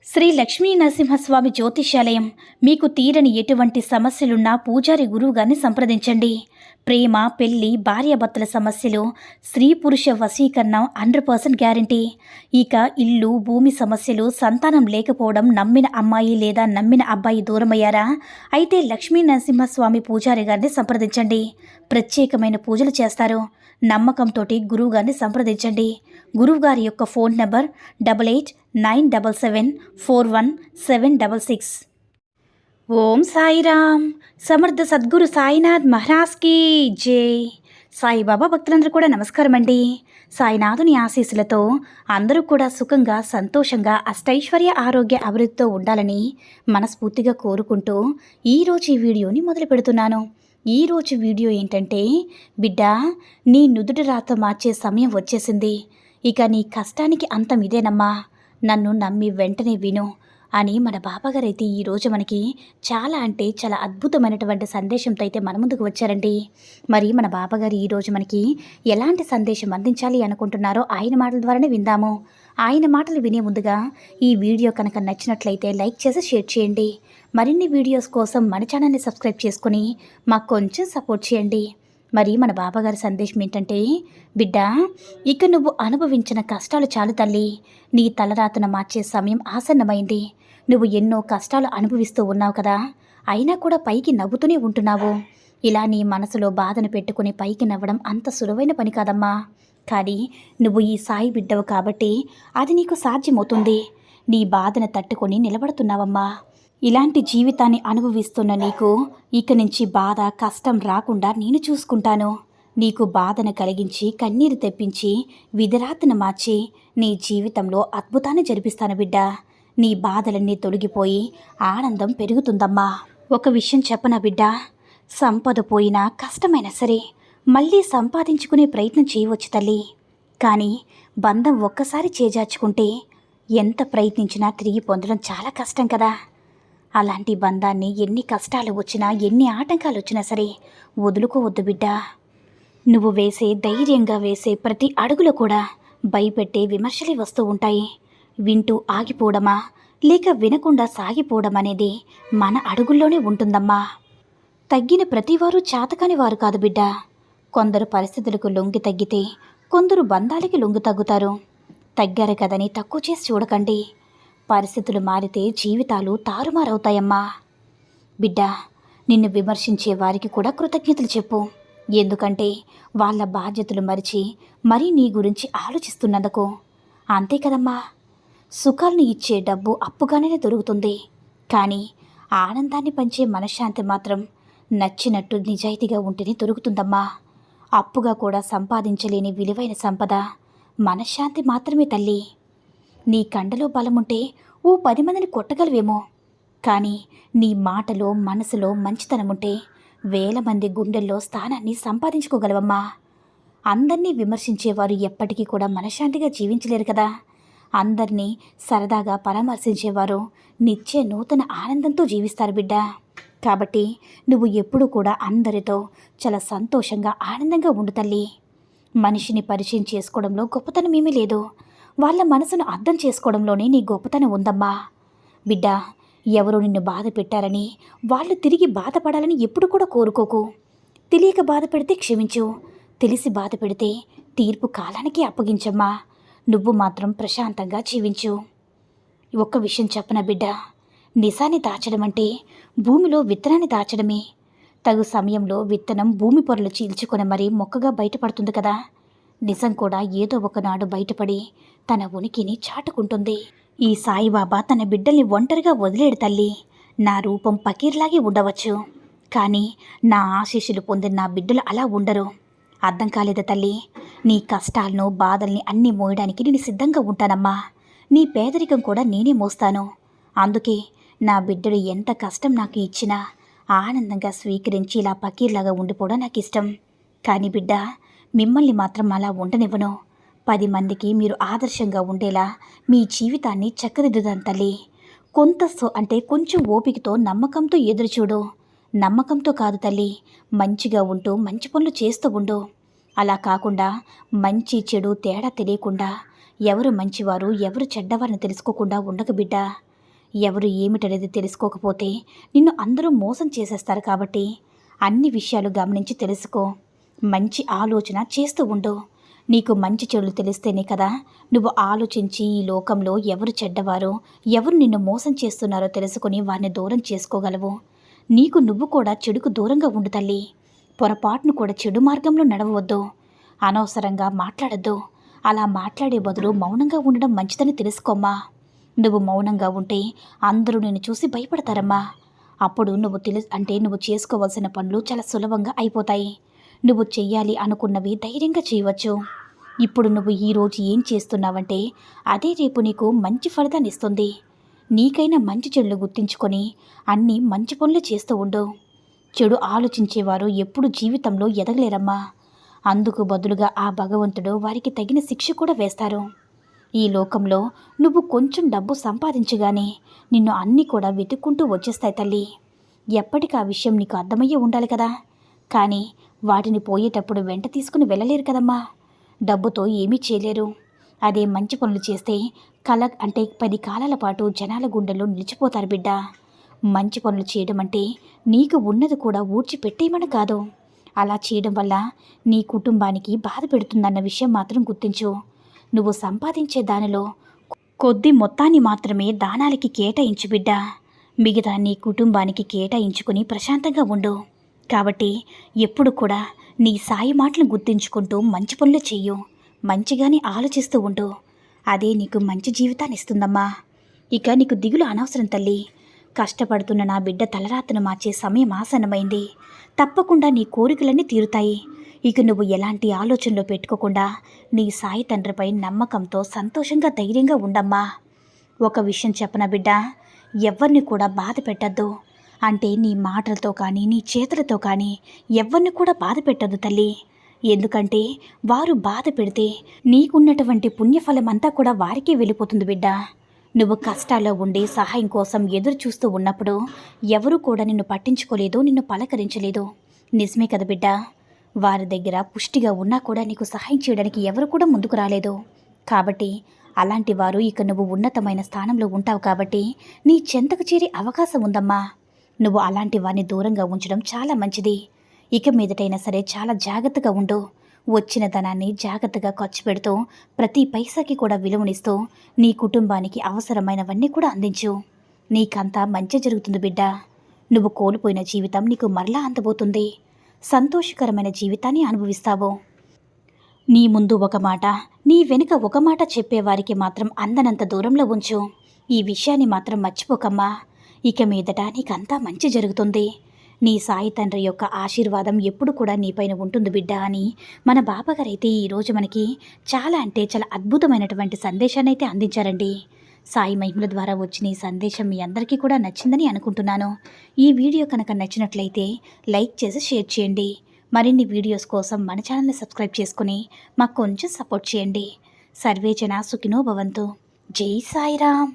శ్రీ లక్ష్మీ నరసింహస్వామి జ్యోతిష్యాలయం. మీకు తీరని ఎటువంటి సమస్యలున్నా పూజారి గురువుగారిని సంప్రదించండి. ప్రేమ, పెళ్లి, భార్యాభర్తల సమస్యలు, స్త్రీ పురుష వశీకరణం 100% గ్యారంటీ. ఇక ఇల్లు, భూమి సమస్యలు, సంతానం లేకపోవడం, నమ్మిన అమ్మాయి లేదా నమ్మిన అబ్బాయి దూరమయ్యారా? అయితే లక్ష్మీ నరసింహస్వామి పూజారి గారిని సంప్రదించండి. ప్రత్యేకమైన పూజలు చేస్తారు. నమ్మకంతో గురువుగారిని సంప్రదించండి. గురువుగారి యొక్క ఫోన్ నంబర్ 8897741766. ఓం సాయిరామ్. సమర్థ సద్గురు సాయినాథ్ మహారాజ్కి జై. సాయిబాబా భక్తులందరూ కూడా నమస్కారం అండి. సాయినాథుని ఆశీస్సులతో అందరూ కూడా సుఖంగా, సంతోషంగా, అష్టైశ్వర్య, ఆరోగ్య అభివృద్ధితో ఉండాలని మనస్ఫూర్తిగా కోరుకుంటూ ఈరోజు ఈ వీడియోని మొదలు పెడుతున్నాను. ఈరోజు వీడియో ఏంటంటే, బిడ్డ, నీ నుదుటి రాత మార్చే సమయం వచ్చేసింది. ఇక నీ కష్టానికి అంతం ఇదేనమ్మా. నన్ను నమ్మి వెంటనే విను అని మన బాబాగారు అయితే ఈరోజు మనకి చాలా అంటే చాలా అద్భుతమైనటువంటి సందేశంతో అయితే మన ముందుకు వచ్చారండి. మరి మన బాబాగారు ఈరోజు మనకి ఎలాంటి సందేశం అందించాలి అనుకుంటున్నారో ఆయన మాటల ద్వారానే విందాము. ఆయన మాటలు వినే ముందుగా ఈ వీడియో కనుక నచ్చినట్లయితే లైక్ చేసి షేర్ చేయండి. మరిన్ని వీడియోస్ కోసం మన ఛానల్ని సబ్స్క్రైబ్ చేసుకుని మాకు కొంచెం సపోర్ట్ చేయండి. మరి మన బాబాగారి సందేశం ఏంటంటే, బిడ్డ, ఇక నువ్వు అనుభవించిన కష్టాలు చాలు తల్లి. నీ తలరాతను మార్చే సమయం ఆసన్నమైంది. నువ్వు ఎన్నో కష్టాలు అనుభవిస్తూ ఉన్నావు కదా, అయినా కూడా పైకి నవ్వుతూనే ఉంటున్నావు. ఇలా నీ మనసులో బాధను పెట్టుకుని పైకి నవ్వడం అంత సులువైన పని కాదమ్మా. కానీ నువ్వు ఈ సాయి బిడ్డవు కాబట్టి అది నీకు సాధ్యమవుతుంది. నీ బాధను తట్టుకొని నిలబడుతున్నావమ్మా. ఇలాంటి జీవితాన్ని అనుభవిస్తున్న నీకు ఇక నుంచి బాధ, కష్టం రాకుండా నేను చూసుకుంటాను. నీకు బాధను కలిగించి, కన్నీరు తెప్పించి, విధిరాతను మార్చి నీ జీవితంలో అద్భుతాన్ని జరిపిస్తాను బిడ్డ. నీ బాధలన్నీ తొలగిపోయి ఆనందం పెరుగుతుందమ్మా. ఒక విషయం చెప్పనా బిడ్డ, సంపద పోయినా, కష్టమైనా సరే మళ్ళీ సంపాదించుకునే ప్రయత్నం చేయవచ్చు తల్లి. కానీ బంధం ఒక్కసారి చేజార్చుకుంటే ఎంత ప్రయత్నించినా తిరిగి పొందడం చాలా కష్టం కదా. అలాంటి బంధాన్ని ఎన్ని కష్టాలు వచ్చినా, ఎన్ని ఆటంకాలు వచ్చినా సరే వదులుకోవద్దు బిడ్డ. నువ్వు ధైర్యంగా వేసే ప్రతి అడుగులో కూడా భయపెట్టే విమర్శలే వస్తూ ఉంటాయి. వింటూ ఆగిపోవడమా లేక వినకుండా సాగిపోవడం అనేది మన అడుగుల్లోనే ఉంటుందమ్మా. తగ్గిన ప్రతివారు చాతకాని వారు కాదు బిడ్డ. కొందరు పరిస్థితులకు లొంగి తగ్గితే కొందరు బంధాలకి లొంగి తగ్గుతారు. తగ్గారు కదని తక్కువ చేసి చూడకండి. పరిస్థితులు మారితే జీవితాలు తారుమారవుతాయమ్మా. బిడ్డ, నిన్ను విమర్శించే వారికి కూడా కృతజ్ఞతలు చెప్పు. ఎందుకంటే వాళ్ళ బాధ్యతలు మరిచి మరీ నీ గురించి ఆలోచిస్తున్నందుకు. అంతే కదమ్మా. సుఖాలను ఇచ్చే డబ్బు అప్పుగానే దొరుకుతుంది. కానీ ఆనందాన్ని పంచే మనశ్శాంతి మాత్రం నచ్చినట్టు నిజాయితీగా ఉంటేనే దొరుకుతుందమ్మా. అప్పుగా కూడా సంపాదించలేని విలువైన సంపద మనశ్శాంతి మాత్రమే తల్లి. నీ కండలో బలముంటే ఓ 10 మందిని కొట్టగలవేమో, కానీ నీ మాటలో, మనసులో మంచితనముంటే 1000 మంది గుండెల్లో స్థానాన్ని సంపాదించుకోగలవమ్మా. అందరినీ విమర్శించేవారు ఎప్పటికీ కూడా మనశ్శాంతిగా జీవించలేరు కదా. అందరినీ సరదాగా పరామర్శించేవారు నిత్య నూతన ఆనందంతో జీవిస్తారు బిడ్డ. కాబట్టి నువ్వు ఎప్పుడూ కూడా అందరితో చాలా సంతోషంగా, ఆనందంగా ఉండు తల్లి. మనిషిని పరిచయం చేసుకోవడంలో గొప్పతనం ఏమీ లేదు. వాళ్ళ మనసును అర్థం చేసుకోవడంలోనే నీ గొప్పతనం ఉందమ్మా. బిడ్డ, ఎవరో నిన్ను బాధ పెట్టారని వాళ్ళు తిరిగి బాధపడాలని ఎప్పుడు కూడా కోరుకోకు. తెలియక బాధ పెడితే క్షమించు. తెలిసి బాధ పెడితే తీర్పు కాలానికి అప్పగించమ్మా. నువ్వు మాత్రం ప్రశాంతంగా జీవించు. ఒక్క విషయం చెప్పనా బిడ్డ, నిజాన్ని దాచడం అంటే భూమిలో విత్తనాన్ని దాచడమే. తగు సమయంలో విత్తనం భూమి పొరలు చీల్చుకొని మరీ మొక్కగా బయటపడుతుంది కదా. నిజం కూడా ఏదో ఒకనాడు బయటపడి తన ఉనికిని చాటుకుంటుంది. ఈ సాయిబాబా తన బిడ్డల్ని ఒంటరిగా వదిలేడు తల్లి. నా రూపం పకీర్లాగే ఉండవచ్చు, కానీ నా ఆశీస్సులు పొందిన నా బిడ్డలు అలా ఉండరు. అర్థం కాలేదా తల్లి? నీ కష్టాలను, బాధల్ని అన్నీ మోయడానికి నేను సిద్ధంగా ఉంటానమ్మా. నీ పేదరికం కూడా నేనే మోస్తాను. అందుకే నా బిడ్డలు ఎంత కష్టం నాకు ఇచ్చినా ఆనందంగా స్వీకరించి ఇలా పకీర్లాగా ఉండిపోవడం నాకు ఇష్టం. కానీ బిడ్డ, మిమ్మల్ని మాత్రం అలా ఉండనివ్వను. 10 మందికి మీరు ఆదర్శంగా ఉండేలా మీ జీవితాన్ని చక్కదిద్దుదాం తల్లి. కొంచెం ఓపికతో, నమ్మకంతో ఎదురుచూడు. నమ్మకంతో కాదు తల్లి, మంచిగా ఉంటూ మంచి పనులు చేస్తూ ఉండు. అలా కాకుండా మంచి చెడు తేడా తెలియకుండా, ఎవరు మంచివారు ఎవరు చెడ్డవారిని తెలుసుకోకుండా ఉండక బిడ్డ. ఎవరు ఏమిటనేది తెలుసుకోకపోతే నిన్ను అందరూ మోసం చేసేస్తారు. కాబట్టి అన్ని విషయాలు గమనించి తెలుసుకో. మంచి ఆలోచన చేస్తూ ఉండు. నీకు మంచి చెడులు తెలిస్తేనే కదా నువ్వు ఆలోచించి ఈ లోకంలో ఎవరు చెడ్డవారో, ఎవరు నిన్ను మోసం చేస్తున్నారో తెలుసుకొని వారిని దూరం చేసుకోగలవు. నీకు నువ్వు కూడా చెడుకు దూరంగా ఉండు తల్లి. పొరపాటును కూడా చెడు మార్గంలో నడవవద్దు. అనవసరంగా మాట్లాడద్దు. అలా మాట్లాడే బదులు మౌనంగా ఉండడం మంచిదని తెలుసుకోమ్మా. నువ్వు మౌనంగా ఉంటే అందరూ నిన్ను చూసి భయపడతారమ్మా. అప్పుడు నువ్వు చేసుకోవాల్సిన పనులు చాలా సులభంగా అయిపోతాయి. నువ్వు చెయ్యాలి అనుకున్నవి ధైర్యంగా చేయవచ్చు. ఇప్పుడు నువ్వు ఈరోజు ఏం చేస్తున్నావంటే అదే రేపు నీకు మంచి ఫలితాన్ని ఇస్తుంది. నీకైనా మంచి చెడులు గుర్తించుకొని అన్నీ మంచి పనులు చేస్తూ ఉండు. చెడు ఆలోచించేవారు ఎప్పుడు జీవితంలో ఎదగలేరమ్మా. అందుకు బదులుగా ఆ భగవంతుడు వారికి తగిన శిక్ష కూడా వేస్తారు. ఈ లోకంలో నువ్వు కొంచెం డబ్బు సంపాదించగానే నిన్ను అన్నీ కూడా వెతుక్కుంటూ వచ్చేస్తాయి తల్లి. ఎప్పటికీ ఆ విషయం నీకు అర్థమయ్యే ఉండాలి కదా. కానీ వాటిని పోయేటప్పుడు వెంట తీసుకుని వెళ్ళలేరు కదమ్మా. డబ్బుతో ఏమీ చేయలేరు. అదే మంచి పనులు చేస్తే 10 కాలాల పాటు జనాల గుండెల్లో నిలిచిపోతారు బిడ్డ. మంచి పనులు చేయడం అంటే నీకు ఉన్నది కూడా ఊడ్చిపెట్టేయమని కాదు. అలా చేయడం వల్ల నీ కుటుంబానికి బాధ పెడుతుందన్న విషయం మాత్రం గుర్తించు. నువ్వు సంపాదించే దానిలో కొద్ది మొత్తాన్ని మాత్రమే దానాలకి కేటాయించు బిడ్డ. మిగతా నీ కుటుంబానికి కేటాయించుకుని ప్రశాంతంగా ఉండు. కాబట్టి ఎప్పుడు కూడా నీ సాయి మాటలను గుర్తించుకుంటూ మంచి పనులు చెయ్యు. మంచిగానే ఆలోచిస్తూ ఉండు. అదే నీకు మంచి జీవితాన్ని ఇస్తుందమ్మా. ఇక నీకు దిగులు అనవసరం తల్లి. కష్టపడుతున్న నా బిడ్డ తలరాతను మార్చే సమయం ఆసన్నమైంది. తప్పకుండా నీ కోరికలన్నీ తీరుతాయి. ఇక నువ్వు ఎలాంటి ఆలోచనలో పెట్టుకోకుండా నీ సాయి తండ్రిపై నమ్మకంతో సంతోషంగా ధైర్యంగా ఉండమ్మా. ఒక విషయం చెప్పనా బిడ్డ, ఎవ్వరిని కూడా బాధ పెట్టద్దు. అంటే నీ మాటలతో కానీ నీ చేతులతో కానీ ఎవ్వరిని కూడా బాధ పెట్టద్దు తల్లి. ఎందుకంటే వారు బాధ పెడితే నీకున్నటువంటి పుణ్యఫలం అంతా కూడా వారికే వెళ్ళిపోతుంది బిడ్డ. నువ్వు కష్టాల్లో ఉండి సహాయం కోసం ఎదురు చూస్తూ ఉన్నప్పుడు ఎవరూ కూడా నిన్ను పట్టించుకోలేదు, నిన్ను పలకరించలేదు. నిజమే కదా బిడ్డ. వారి దగ్గర పుష్టిగా ఉన్నా కూడా నీకు సహాయం చేయడానికి ఎవరు కూడా ముందుకు రాలేదు. కాబట్టి అలాంటి వారు ఇక నువ్వు ఉన్నతమైన స్థానంలో ఉంటావు కాబట్టి నీ చెంతకు చేరే అవకాశం ఉందమ్మా. నువ్వు అలాంటి వారిని దూరంగా ఉంచడం చాలా మంచిది. ఇక మీదటైనా సరే చాలా జాగ్రత్తగా ఉండు. వచ్చిన ధనాన్ని జాగ్రత్తగా ఖర్చు పెడుతూ ప్రతి పైసాకి కూడా విలువనిస్తూ నీ కుటుంబానికి అవసరమైనవన్నీ కూడా అందించు. నీకంతా మంచి జరుగుతుంది బిడ్డ. నువ్వు కోల్పోయిన జీవితం నీకు మరలా అందబోతుంది. సంతోషకరమైన జీవితాన్ని అనుభవిస్తావు. నీ ముందు ఒక మాట, నీ వెనుక ఒక మాట చెప్పేవారికి మాత్రం అందనంత దూరంలో ఉంచు. ఈ విషయాన్ని మాత్రం మర్చిపోకమ్మా. ఇక మీదట నీకంతా మంచి జరుగుతుంది. నీ సాయి తండ్రి యొక్క ఆశీర్వాదం ఎప్పుడు కూడా నీపైన ఉంటుంది బిడ్డ అని మన బాబాగారైతే ఈరోజు మనకి చాలా అద్భుతమైనటువంటి సందేశాన్ని అయితే అందించారండి. సాయి మహిమల ద్వారా వచ్చిన ఈ సందేశం మీ అందరికీ కూడా నచ్చిందని అనుకుంటున్నాను. ఈ వీడియో కనుక నచ్చినట్లయితే లైక్ చేసి షేర్ చేయండి. మరిన్ని వీడియోస్ కోసం మన ఛానల్ని సబ్స్క్రైబ్ చేసుకుని మాకు కొంచెం సపోర్ట్ చేయండి. సర్వే జన సుఖినో భవంతు. జై సాయిరామ్.